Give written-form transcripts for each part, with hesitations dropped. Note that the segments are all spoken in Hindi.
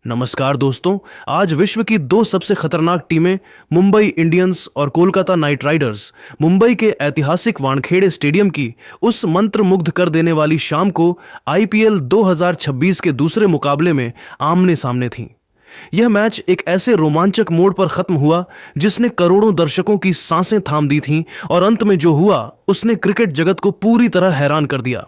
नमस्कार दोस्तों। आज विश्व की दो सबसे खतरनाक टीमें मुंबई इंडियंस और कोलकाता नाइट राइडर्स मुंबई के ऐतिहासिक वानखेड़े स्टेडियम की उस मंत्रमुग्ध कर देने वाली शाम को आईपीएल 2026 के दूसरे मुकाबले में आमने सामने थीं। यह मैच एक ऐसे रोमांचक मोड़ पर खत्म हुआ जिसने करोड़ों दर्शकों की सांसें थाम दी थीं और अंत में जो हुआ उसने क्रिकेट जगत को पूरी तरह हैरान कर दिया।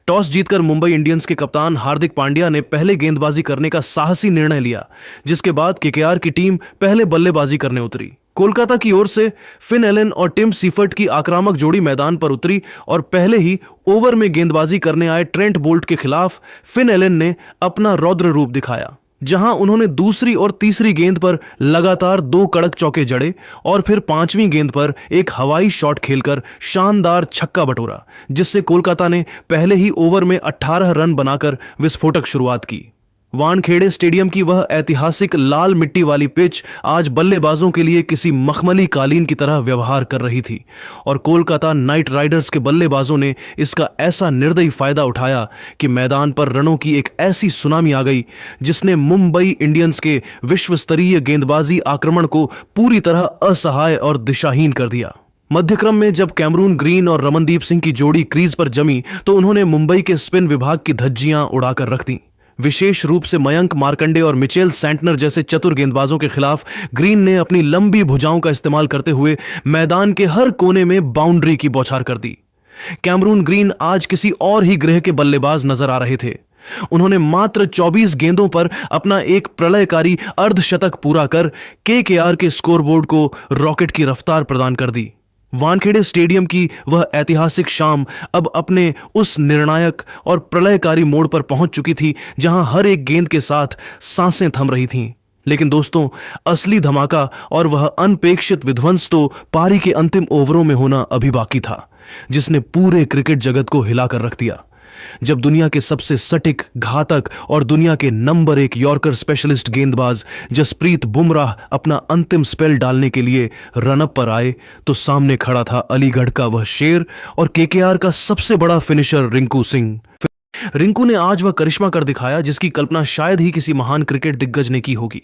टॉस जीतकर मुंबई इंडियंस के कप्तान हार्दिक पांड्या ने पहले गेंदबाजी करने का साहसी निर्णय लिया, जिसके बाद केकेआर की टीम पहले बल्लेबाजी करने उतरी। कोलकाता की ओर से फिन एलन और टिम सीफर्ट की आक्रामक जोड़ी मैदान पर उतरी और पहले ही ओवर में गेंदबाजी करने आए ट्रेंट बोल्ट के खिलाफ फिन एलन ने अपना रौद्र रूप दिखाया, जहां उन्होंने दूसरी और तीसरी गेंद पर लगातार दो कड़क चौके जड़े और फिर पांचवीं गेंद पर एक हवाई शॉट खेलकर शानदार छक्का बटोरा, जिससे कोलकाता ने पहले ही ओवर में 18 रन बनाकर विस्फोटक शुरुआत की। वानखेड़े स्टेडियम की वह ऐतिहासिक लाल मिट्टी वाली पिच आज बल्लेबाजों के लिए किसी मखमली कालीन की तरह व्यवहार कर रही थी और कोलकाता नाइट राइडर्स के बल्लेबाजों ने इसका ऐसा निर्दयी फायदा उठाया कि मैदान पर रनों की एक ऐसी सुनामी आ गई जिसने मुंबई इंडियंस के विश्व स्तरीय गेंदबाजी आक्रमण को पूरी तरह असहाय और दिशाहीन कर दिया। मध्यक्रम में जब कैमरून ग्रीन और रमनदीप सिंह की जोड़ी क्रीज पर जमी तो उन्होंने मुंबई के स्पिन विभाग की धज्जियां उड़ाकर रख दी। विशेष रूप से मयंक मार्कंडे और मिचेल सैंटनर जैसे चतुर गेंदबाजों के खिलाफ ग्रीन ने अपनी लंबी भुजाओं का इस्तेमाल करते हुए मैदान के हर कोने में बाउंड्री की बौछार कर दी। कैमरून ग्रीन आज किसी और ही ग्रह के बल्लेबाज नजर आ रहे थे। उन्होंने मात्र 24 गेंदों पर अपना एक प्रलयकारी अर्धशतक पूरा कर केकेआर के स्कोरबोर्ड को रॉकेट की रफ्तार प्रदान कर दी। वानखेड़े स्टेडियम की वह ऐतिहासिक शाम अब अपने उस निर्णायक और प्रलयकारी मोड़ पर पहुंच चुकी थी जहां हर एक गेंद के साथ सांसें थम रही थीं। लेकिन दोस्तों, असली धमाका और वह अनपेक्षित विध्वंस तो पारी के अंतिम ओवरों में होना अभी बाकी था, जिसने पूरे क्रिकेट जगत को हिलाकर रख दिया। जब दुनिया के सबसे सटीक, घातक और दुनिया के नंबर 1 यॉर्कर स्पेशलिस्ट गेंदबाज जसप्रीत बुमराह अपना अंतिम स्पेल डालने के लिए रनअप पर आए तो सामने खड़ा था अलीगढ़ का वह शेर और केकेआर का सबसे बड़ा फिनिशर रिंकू सिंह। रिंकू ने आज वह करिश्मा कर दिखाया जिसकी कल्पना शायद ही किसी महान क्रिकेट दिग्गज ने की होगी।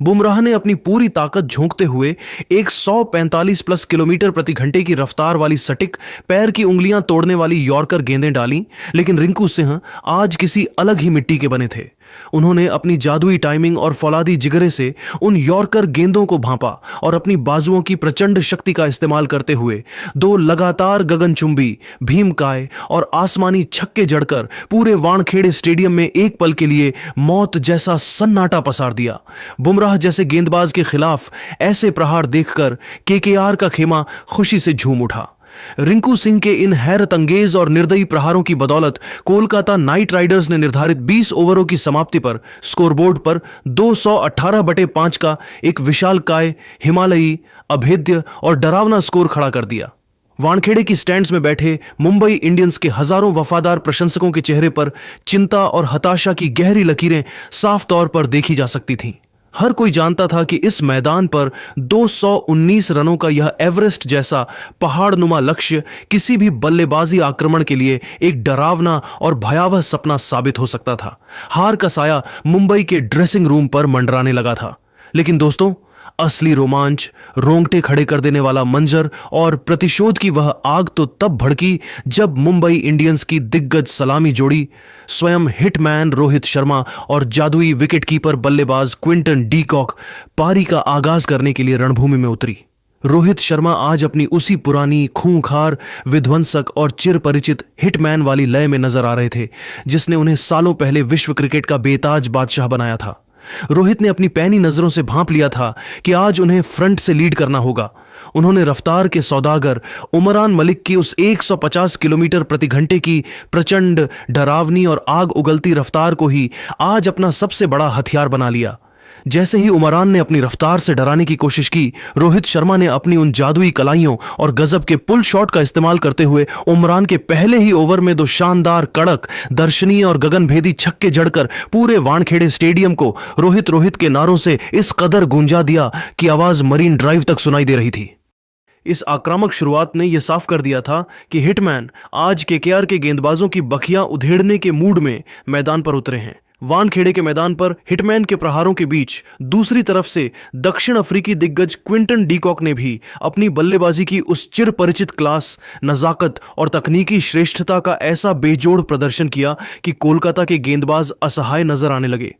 बुमराह ने अपनी पूरी ताकत झोंकते हुए एक 145 प्लस किलोमीटर प्रति घंटे की रफ्तार वाली सटीक, पैर की उंगलियां तोड़ने वाली यॉर्कर गेंदें डाली, लेकिन रिंकू सिंह आज किसी अलग ही मिट्टी के बने थे। उन्होंने अपनी जादुई टाइमिंग और फौलादी जिगरे से उन यॉर्कर गेंदों को भांपा और अपनी बाजुओं की प्रचंड शक्ति का इस्तेमाल करते हुए दो लगातार गगनचुंबी, भीमकाय और आसमानी छक्के जड़कर पूरे वानखेड़े स्टेडियम में एक पल के लिए मौत जैसा सन्नाटा पसार दिया। बुमराह जैसे गेंदबाज के खिलाफ ऐसे प्रहार देखकर केकेआर का खेमा खुशी से झूम उठा। रिंकू सिंह के इन हैरत अंगेज और निर्दयी प्रहारों की बदौलत कोलकाता नाइट राइडर्स ने निर्धारित 20 ओवरों की समाप्ति पर स्कोरबोर्ड पर 218/5 का एक विशालकाय, हिमालयी, अभेद्य और डरावना स्कोर खड़ा कर दिया। वानखेड़े की स्टैंड्स में बैठे मुंबई इंडियंस के हजारों वफादार प्रशंसकों के चेहरे पर चिंता और हताशा की गहरी लकीरें साफ तौर पर देखी जा सकती थीं। हर कोई जानता था कि इस मैदान पर 219 रनों का यह एवरेस्ट जैसा पहाड़नुमा लक्ष्य किसी भी बल्लेबाजी आक्रमण के लिए एक डरावना और भयावह सपना साबित हो सकता था। हार का साया मुंबई के ड्रेसिंग रूम पर मंडराने लगा था। लेकिन दोस्तों, असली रोमांच, रोंगटे खड़े कर देने वाला मंजर और प्रतिशोध की वह आग तो तब भड़की जब मुंबई इंडियंस की दिग्गज सलामी जोड़ी स्वयं हिटमैन रोहित शर्मा और जादुई विकेटकीपर बल्लेबाज क्विंटन डी कॉक पारी का आगाज करने के लिए रणभूमि में उतरी। रोहित शर्मा आज अपनी उसी पुरानी खूंखार, विध्वंसक और चिर परिचित हिटमैन वाली लय में नजर आ रहे थे जिसने उन्हें सालों पहले विश्व क्रिकेट का बेताज बादशाह बनाया था। रोहित ने अपनी पैनी नजरों से भांप लिया था कि आज उन्हें फ्रंट से लीड करना होगा। उन्होंने रफ्तार के सौदागर उमरान मलिक की उस 150 किलोमीटर प्रति घंटे की प्रचंड, डरावनी और आग उगलती रफ्तार को ही आज अपना सबसे बड़ा हथियार बना लिया। जैसे ही उमरान ने अपनी रफ्तार से डराने की कोशिश की, रोहित शर्मा ने अपनी उन जादुई कलाइयों और गजब के पुल शॉट का इस्तेमाल करते हुए उमरान के पहले ही ओवर में दो शानदार, कड़क, दर्शनीय और गगनभेदी छक्के जड़कर पूरे वानखेड़े स्टेडियम को रोहित के नारों से इस कदर गूंजा दिया कि आवाज मरीन ड्राइव तक सुनाई दे रही थी। इस आक्रामक शुरुआत ने यह साफ कर दिया था कि हिटमैन आज केकेआर के गेंदबाजों की बखियां उधेड़ने के मूड में मैदान पर उतरे हैं। वानखेड़े के मैदान पर हिटमैन के प्रहारों के बीच दूसरी तरफ से दक्षिण अफ्रीकी दिग्गज क्विंटन डी कॉक ने भी अपनी बल्लेबाजी की उस चिर परिचित क्लास, नजाकत और तकनीकी श्रेष्ठता का ऐसा बेजोड़ प्रदर्शन किया कि कोलकाता के गेंदबाज असहाय नजर आने लगे।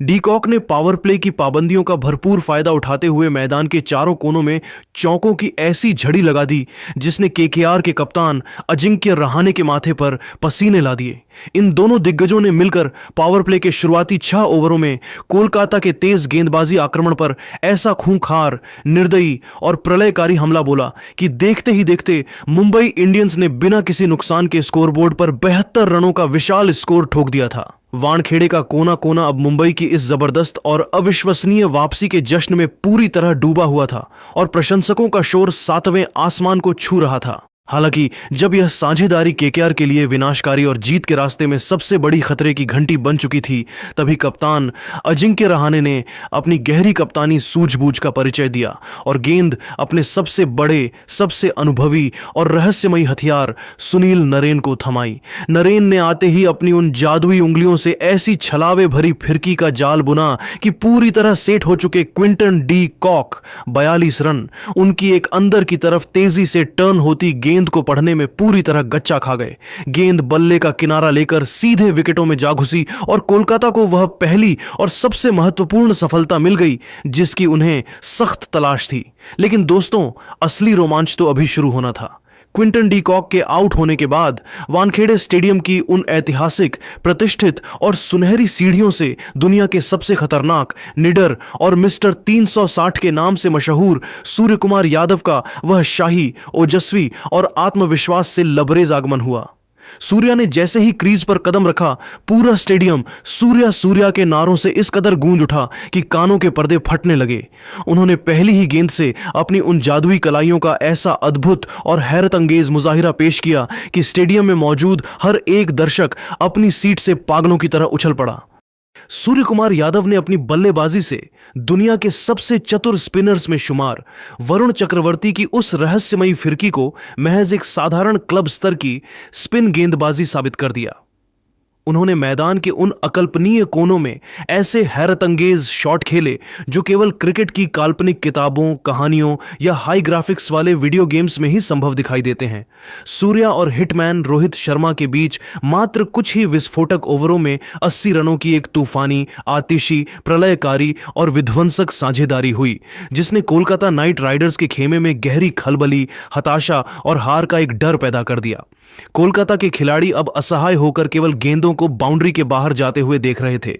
डी कॉक ने पावर प्ले की पाबंदियों का भरपूर फायदा उठाते हुए मैदान के चारों कोनों में चौकों की ऐसी झड़ी लगा दी जिसने केकेआर के कप्तान अजिंक्य रहाणे के माथे पर पसीने ला दिए। इन दोनों दिग्गजों ने मिलकर पावर प्ले के शुरुआती 6 ओवरों में कोलकाता के तेज गेंदबाजी आक्रमण पर ऐसा खूंखार, निर्दयी और प्रलयकारी हमला बोला कि देखते ही देखते मुंबई इंडियंस ने बिना किसी नुकसान के स्कोरबोर्ड पर 72 रनों का विशाल स्कोर ठोक दिया था। वानखेड़े का कोना कोना अब मुंबई की इस जबरदस्त और अविश्वसनीय वापसी के जश्न में पूरी तरह डूबा हुआ था और प्रशंसकों का शोर 7वें आसमान को छू रहा था। हालांकि जब यह साझेदारी केकेआर के लिए विनाशकारी और जीत के रास्ते में सबसे बड़ी खतरे की घंटी बन चुकी थी, तभी कप्तान अजिंक्य रहाणे ने अपनी गहरी कप्तानी सूझबूझ का परिचय दिया और गेंद अपने सबसे बड़े, सबसे अनुभवी और रहस्यमयी हथियार सुनील नरेन को थमाई। नरेन ने आते ही अपनी उन जादुई उंगलियों से ऐसी छलावे भरी फिरकी का जाल बुना कि पूरी तरह सेट हो चुके क्विंटन डी कॉक 42 रन उनकी एक अंदर की तरफ तेजी से टर्न होती गेंद को पढ़ने में पूरी तरह गच्चा खा गए। गेंद बल्ले का किनारा लेकर सीधे विकेटों में जा घुसी और कोलकाता को वह पहली और सबसे महत्वपूर्ण सफलता मिल गई जिसकी उन्हें सख्त तलाश थी। लेकिन दोस्तों, असली रोमांच तो अभी शुरू होना था। क्विंटन डी कॉक के आउट होने के बाद वानखेड़े स्टेडियम की उन ऐतिहासिक, प्रतिष्ठित और सुनहरी सीढ़ियों से दुनिया के सबसे खतरनाक, निडर और मिस्टर 360 के नाम से मशहूर सूर्य कुमार यादव का वह शाही, ओजस्वी और आत्मविश्वास से लबरेज आगमन हुआ। सूर्या ने जैसे ही क्रीज पर कदम रखा, पूरा स्टेडियम सूर्या सूर्या के नारों से इस कदर गूंज उठा कि कानों के पर्दे फटने लगे। उन्होंने पहली ही गेंद से अपनी उन जादुई कलाइयों का ऐसा अद्भुत और हैरत अंगेज मुजाहिरा पेश किया कि स्टेडियम में मौजूद हर एक दर्शक अपनी सीट से पागलों की तरह उछल पड़ा। सूर्य कुमार यादव ने अपनी बल्लेबाजी से दुनिया के सबसे चतुर स्पिनर्स में शुमार वरुण चक्रवर्ती की उस रहस्यमयी फिरकी को महज एक साधारण क्लब स्तर की स्पिन गेंदबाजी साबित कर दिया। उन्होंने मैदान के उन अकल्पनीय कोनों में ऐसे हैरत अंगेज शॉट खेले जो केवल क्रिकेट की काल्पनिक किताबों, कहानियों या हाई ग्राफिक्स वाले वीडियो गेम्स में ही संभव दिखाई देते हैं। सूर्या और हिटमैन रोहित शर्मा के बीच मात्र कुछ ही विस्फोटक ओवरों में 80 रनों की एक तूफानी, आतिशी, प्रलयकारी और विध्वंसक साझेदारी हुई जिसने कोलकाता नाइट राइडर्स के खेमे में गहरी खलबली, हताशा और हार का एक डर पैदा कर दिया। कोलकाता के खिलाड़ी अब असहाय होकर केवल गेंदों को बाउंड्री के बाहर जाते हुए देख रहे थे।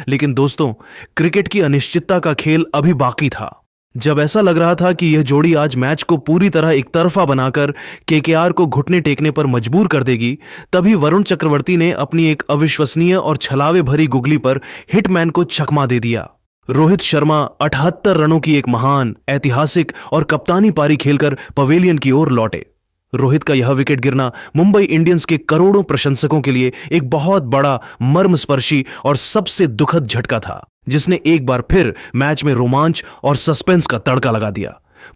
लेकिन दोस्तों, क्रिकेट की अनिश्चितता का खेल अभी बाकी था। जब ऐसा लग रहा था कि यह जोड़ी आज मैच को पूरी तरह एक तरफा बनाकर केकेआर को घुटने टेकने पर मजबूर कर देगी, तभी वरुण चक्रवर्ती ने अपनी एक अविश्वसनीय और छलावे भरी गुगली पर हिटमैन को चकमा दे दिया। रोहित शर्मा 78 रनों की एक महान, ऐतिहासिक और कप्तानी पारी खेलकर पवेलियन की ओर लौटे। रोहित का यह विकेट गिरना मुंबई इंडियंस के करोड़ों प्रशंसकों के लिए एक बहुत बड़ा, मर्मस्पर्शी और सबसे दुखद झटका था जिसने एक बार फिर मैच में रोमांच और सस्पेंस का तड़का लगा दिया।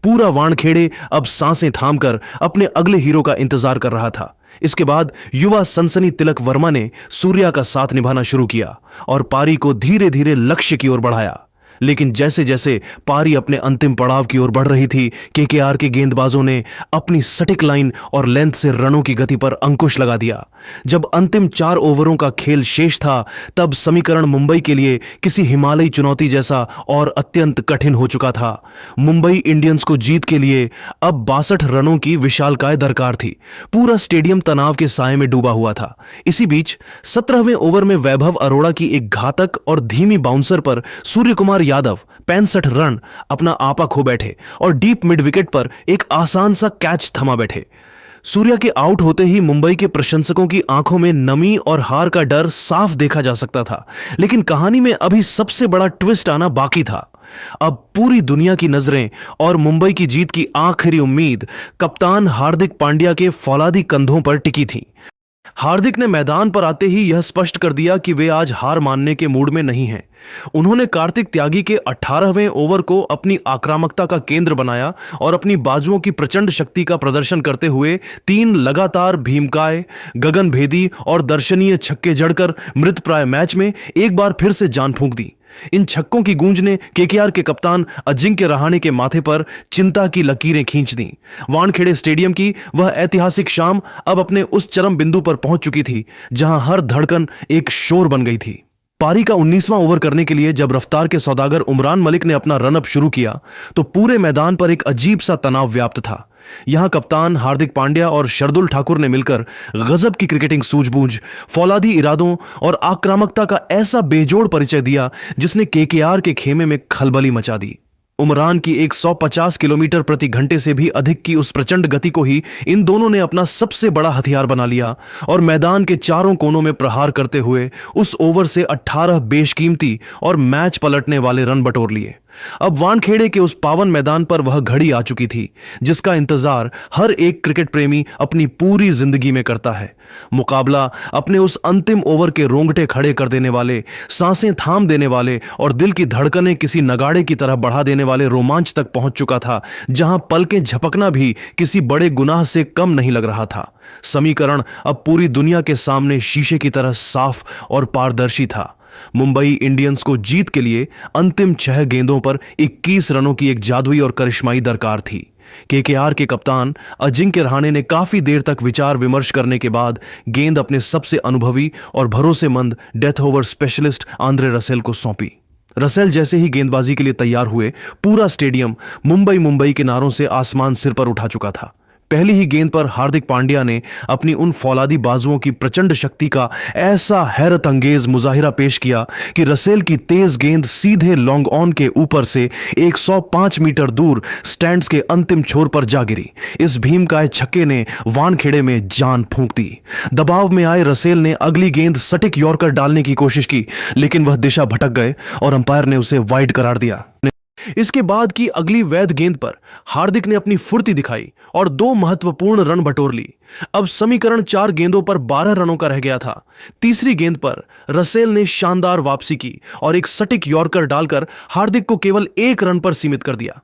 पूरा वानखेड़े अब सांसें थामकर अपने अगले हीरो का इंतजार कर रहा था। इसके बाद युवा सनसनी तिलक वर्मा ने सूर्या का साथ निभाना शुरू किया और पारी को धीरे धीरे लक्ष्य की ओर बढ़ाया। लेकिन जैसे जैसे पारी अपने अंतिम पड़ाव की ओर बढ़ रही थी, केकेआर के गेंदबाजों ने अपनी सटीक लाइन और लेंथ से रनों की गति पर अंकुश लगा दिया। जब अंतिम 4 ओवरों का खेल शेष था, तब समीकरण मुंबई के लिए किसी हिमालयी चुनौती जैसा और अत्यंत कठिन हो चुका था। मुंबई इंडियंस को जीत के लिए अब 62 रनों की विशालकाय दरकार थी। पूरा स्टेडियम तनाव के साए में डूबा हुआ था। इसी बीच 17वें ओवर में वैभव अरोड़ा की एक घातक और धीमी बाउंसर पर सूर्य कुमार यादव 65 रन अपना आपा खो बैठे और डीप मिड विकेट पर एक आसान सा कैच थमा बैठे। सूर्या के आउट होते ही मुंबई के प्रशंसकों की आंखों में नमी और हार का डर साफ देखा जा सकता था। लेकिन कहानी में अभी सबसे बड़ा ट्विस्ट आना बाकी था। अब पूरी दुनिया की नजरें और मुंबई की जीत की आखिरी उम्मीद कप्तान हार्दिक पांड्या के फौलादी कंधों पर टिकी थी। हार्दिक ने मैदान पर आते ही यह स्पष्ट कर दिया कि वे आज हार मानने के मूड में नहीं हैं। उन्होंने कार्तिक त्यागी के 18वें ओवर को अपनी आक्रामकता का केंद्र बनाया और अपनी बाजुओं की प्रचंड शक्ति का प्रदर्शन करते हुए 3 लगातार भीमकाय, गगनभेदी और दर्शनीय छक्के जड़कर मृतप्राय मैच में एक बार फिर से जान फूंक दी। इन छक्कों की गूंज ने केकेआर के कप्तान अजिंक्य रहाणे के माथे पर चिंता की लकीरें खींच दी। वानखेड़े स्टेडियम की वह ऐतिहासिक शाम अब अपने उस चरम बिंदु पर पहुंच चुकी थी जहां हर धड़कन एक शोर बन गई थी। पारी का 19वां ओवर करने के लिए जब रफ्तार के सौदागर उमरान मलिक ने अपना रनअप शुरू किया तो पूरे मैदान पर एक अजीब सा तनाव व्याप्त था। यहां कप्तान हार्दिक पांड्या और शार्दुल ठाकुर ने मिलकर गजब की क्रिकेटिंग सूझबूझ, फौलादी इरादों और आक्रामकता का ऐसा बेजोड़ परिचय दिया जिसने केकेआर के खेमे में खलबली मचा दी। उमरान की 150 किलोमीटर प्रति घंटे से भी अधिक की उस प्रचंड गति को ही इन दोनों ने अपना सबसे बड़ा हथियार बना लिया और मैदान के चारों कोनों में प्रहार करते हुए उस ओवर से 18 बेशकीमती और मैच पलटने वाले रन बटोर लिए। अब वानखेड़े के उस पावन मैदान पर वह घड़ी आ चुकी थी जिसका इंतजार हर एक क्रिकेट प्रेमी अपनी पूरी जिंदगी में करता है। मुकाबला अपने उस अंतिम ओवर के रोंगटे खड़े कर देने वाले, सांसें थाम देने वाले और दिल की धड़कनें किसी नगाड़े की तरह बढ़ा देने वाले रोमांच तक पहुंच चुका था जहां पलकें झपकना भी किसी बड़े गुनाह से कम नहीं लग रहा था। समीकरण अब पूरी दुनिया के सामने शीशे की तरह साफ और पारदर्शी था। मुंबई इंडियंस को जीत के लिए अंतिम 6 गेंदों पर 21 रनों की एक जादुई और करिश्माई दरकार थी। केकेआर के कप्तान अजिंक्य रहाणे ने काफी देर तक विचार विमर्श करने के बाद गेंद अपने सबसे अनुभवी और भरोसेमंद death over specialist Andre Russell को सौंपी। रसेल जैसे ही गेंदबाजी के लिए तैयार हुए, पूरा स्टेडियम मुंबई के नारों से आसमान सिर पर उठा चुका था। पहली ही गेंद पर हार्दिक पांड्या ने अपनी उन फौलादी बाजुओं की प्रचंड शक्ति का ऐसा हैरत अंगेज मुजाहिरा पेश किया कि रसेल की तेज गेंद सीधे लॉन्ग ऑन के ऊपर से 105 मीटर दूर स्टैंड्स के अंतिम छोर पर जा गिरी। इस भीमकाय छक्के ने वानखेड़े में जान फूंक दी। दबाव में आए रसेल ने अगली गेंद सटीक यॉर्कर डालने की कोशिश की, लेकिन वह दिशा भटक गए और अंपायर ने उसे वाइड करार दिया। इसके बाद की अगली वैध गेंद पर हार्दिक ने अपनी फुर्ती दिखाई और 2 महत्वपूर्ण रन बटोर ली। अब समीकरण 4 गेंदों पर 12 रनों का रह गया था। तीसरी गेंद पर रसेल ने शानदार वापसी की और एक सटीक यॉर्कर डालकर हार्दिक को केवल 1 रन पर सीमित कर दिया।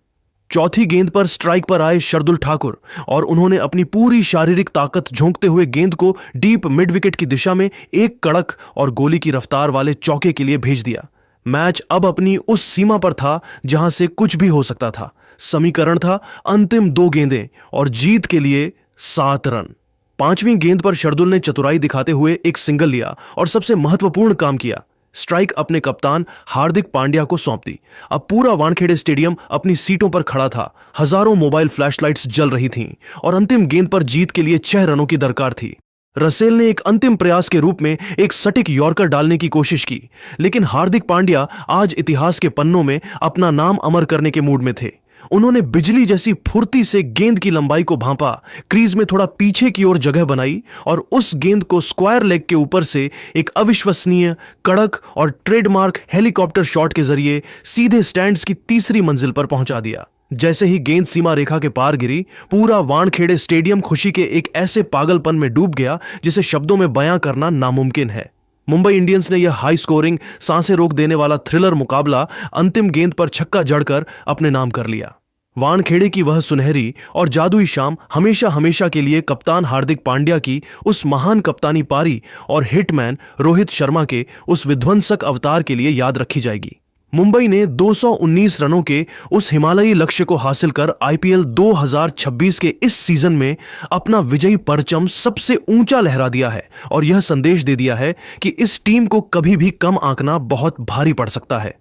चौथी गेंद पर स्ट्राइक पर आए शार्दुल ठाकुर और उन्होंने अपनी पूरी शारीरिक ताकत झोंकते हुए गेंद को डीप मिड विकेट की दिशा में एक कड़क और गोली की रफ्तार वाले चौके के लिए भेज दिया। मैच अब अपनी उस सीमा पर था जहां से कुछ भी हो सकता था। समीकरण था अंतिम 2 गेंदें और जीत के लिए 7 रन। 5वीं गेंद पर शार्दुल ने चतुराई दिखाते हुए एक सिंगल लिया और सबसे महत्वपूर्ण काम किया, स्ट्राइक अपने कप्तान हार्दिक पांड्या को सौंप दी। अब पूरा वानखेड़े स्टेडियम अपनी सीटों पर खड़ा था। हजारों मोबाइल फ्लैशलाइट्स जल रही थीं और अंतिम गेंद पर जीत के लिए 6 रनों की दरकार थी। रसेल ने एक अंतिम प्रयास के रूप में एक सटीक यॉर्कर डालने की कोशिश की, लेकिन हार्दिक पांड्या आज इतिहास के पन्नों में अपना नाम अमर करने के मूड में थे। उन्होंने बिजली जैसी फुर्ती से गेंद की लंबाई को भांपा, क्रीज में थोड़ा पीछे की ओर जगह बनाई और उस गेंद को स्क्वायर लेग के ऊपर से एक अविश्वसनीय, कड़क और ट्रेडमार्क हेलीकॉप्टर शॉट के जरिए सीधे स्टैंड्स की तीसरी मंजिल पर पहुंचा दिया। जैसे ही गेंद सीमा रेखा के पार गिरी, पूरा वानखेड़े स्टेडियम खुशी के एक ऐसे पागलपन में डूब गया जिसे शब्दों में बयां करना नामुमकिन है। मुंबई इंडियंस ने यह हाई स्कोरिंग, सांसें रोक देने वाला थ्रिलर मुकाबला अंतिम गेंद पर छक्का जड़कर अपने नाम कर लिया। वानखेड़े की वह सुनहरी और जादुई शाम हमेशा हमेशा के लिए कप्तान हार्दिक पांड्या की उस महान कप्तानी पारी और हिटमैन रोहित शर्मा के उस विध्वंसक अवतार के लिए याद रखी जाएगी। मुंबई ने 219 रनों के उस हिमालयी लक्ष्य को हासिल कर आईपीएल 2026 के इस सीजन में अपना विजयी परचम सबसे ऊंचा लहरा दिया है और यह संदेश दे दिया है कि इस टीम को कभी भी कम आंकना बहुत भारी पड़ सकता है।